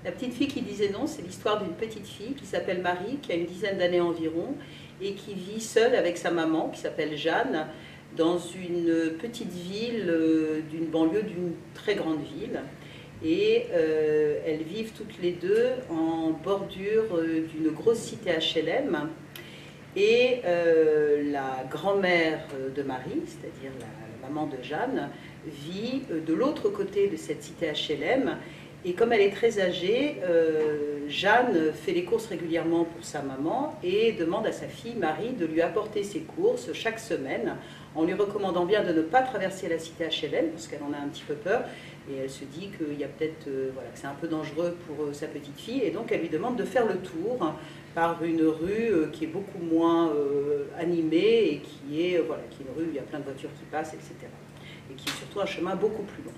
La petite fille qui disait non, c'est l'histoire d'une petite fille qui s'appelle Marie, qui a une dizaine d'années environ, et qui vit seule avec sa maman, qui s'appelle Jeanne, dans une petite ville d'une banlieue d'une très grande ville. Et elles vivent toutes les deux en bordure d'une grosse cité HLM. Et la grand-mère de Marie, c'est-à-dire la maman de Jeanne, vit de l'autre côté de cette cité HLM. Et comme elle est très âgée, Jeanne fait les courses régulièrement pour sa maman et demande à sa fille Marie de lui apporter ses courses chaque semaine, en lui recommandant bien de ne pas traverser la cité HLM, parce qu'elle en a un petit peu peur, et elle se dit qu'il y a peut-être, voilà, que c'est un peu dangereux pour sa petite fille, et donc elle lui demande de faire le tour par une rue qui est beaucoup moins animée, et qui est, voilà, qui est une rue où il y a plein de voitures qui passent, etc. Et qui est surtout un chemin beaucoup plus long.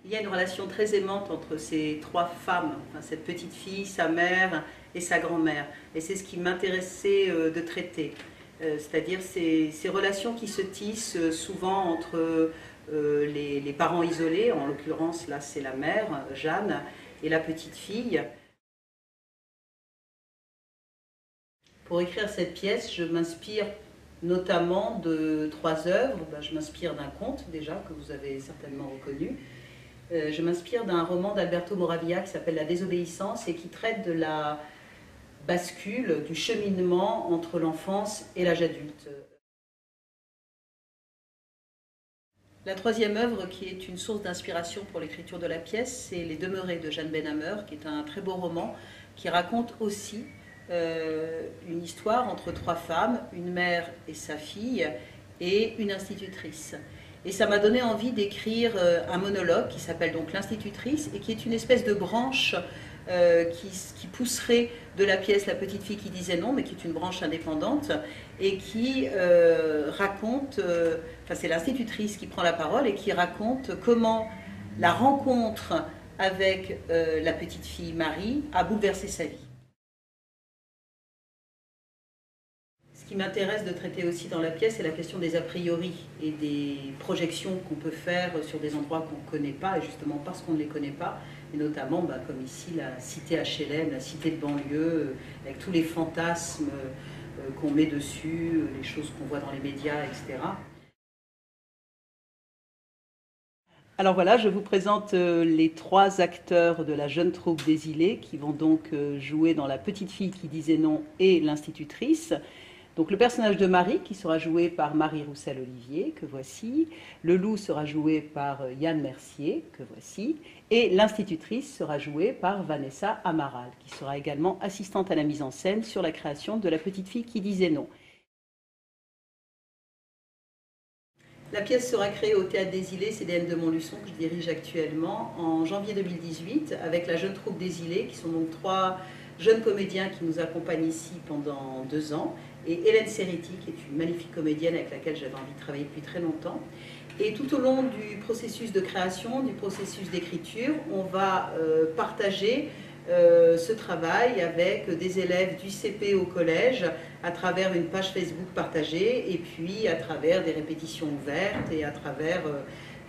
Il y a une relation très aimante entre ces trois femmes, enfin, cette petite fille, sa mère et sa grand-mère. Et c'est ce qui m'intéressait de traiter. C'est-à-dire ces relations qui se tissent souvent entre les parents isolés, en l'occurrence là c'est la mère, Jeanne, et la petite fille. Pour écrire cette pièce, je m'inspire notamment de trois œuvres. Je m'inspire d'un conte déjà, que vous avez certainement reconnu. Je m'inspire d'un roman d'Alberto Moravia qui s'appelle La désobéissance et qui traite de la bascule, du cheminement entre l'enfance et l'âge adulte. La troisième œuvre, qui est une source d'inspiration pour l'écriture de la pièce, c'est Les Demeurés de Jeanne Benhammer, qui est un très beau roman qui raconte aussi une histoire entre trois femmes, une mère et sa fille, et une institutrice. Et ça m'a donné envie d'écrire un monologue qui s'appelle donc L'Institutrice et qui est une espèce de branche qui pousserait de la pièce La petite fille qui disait non, mais qui est une branche indépendante et qui raconte, enfin c'est l'institutrice qui prend la parole et qui raconte comment la rencontre avec la petite fille Marie a bouleversé sa vie. Ce qui m'intéresse de traiter aussi dans la pièce, c'est la question des a priori et des projections qu'on peut faire sur des endroits qu'on ne connaît pas, et justement parce qu'on ne les connaît pas, et notamment comme ici la cité HLM, la cité de banlieue, avec tous les fantasmes qu'on met dessus, les choses qu'on voit dans les médias, etc. Alors voilà, je vous présente les trois acteurs de la jeune troupe des Îlets qui vont donc jouer dans La petite fille qui disait non et l'Institutrice. Donc le personnage de Marie, qui sera joué par Marie Roussel-Olivier, que voici. Le loup sera joué par Yann Mercier, que voici. Et l'institutrice sera jouée par Vanessa Amaral, qui sera également assistante à la mise en scène sur la création de La petite fille qui disait non. La pièce sera créée au Théâtre des Îlets, CDN de Montluçon, que je dirige actuellement, en janvier 2018, avec la jeune troupe des Îlets, qui sont donc trois jeunes comédiens qui nous accompagnent ici pendant 2 ans, et Hélène Serretti, qui est une magnifique comédienne avec laquelle j'avais envie de travailler depuis très longtemps. Et tout au long du processus de création, du processus d'écriture, on va partager ce travail avec des élèves du CP au collège à travers une page Facebook partagée et puis à travers des répétitions ouvertes et à travers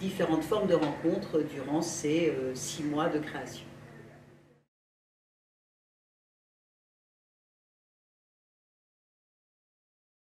différentes formes de rencontres durant ces 6 mois de création.